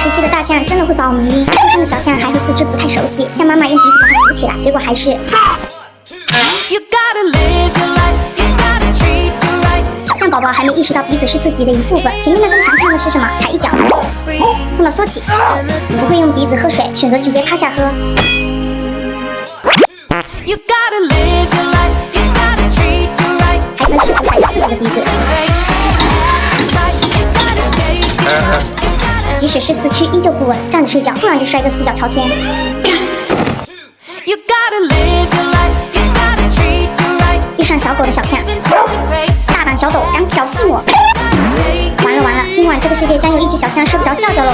时期的大象真的会把我们晕，出生的小象还和四肢不太熟悉，象妈妈用鼻子把它扶起来，结果还是小象宝宝还没意识到鼻子是自己的一部分，前面那根长长的是什么？踩一脚，痛到缩起。不会用鼻子喝水，选择直接趴下喝。还曾试图踩自己的鼻子。即使是四驱依旧不稳，站着睡觉，突然就摔个四脚朝天。遇上小狗的小象，大胆小狗敢挑衅我！完了完了，今晚这个世界将有一只小象睡不着觉喽！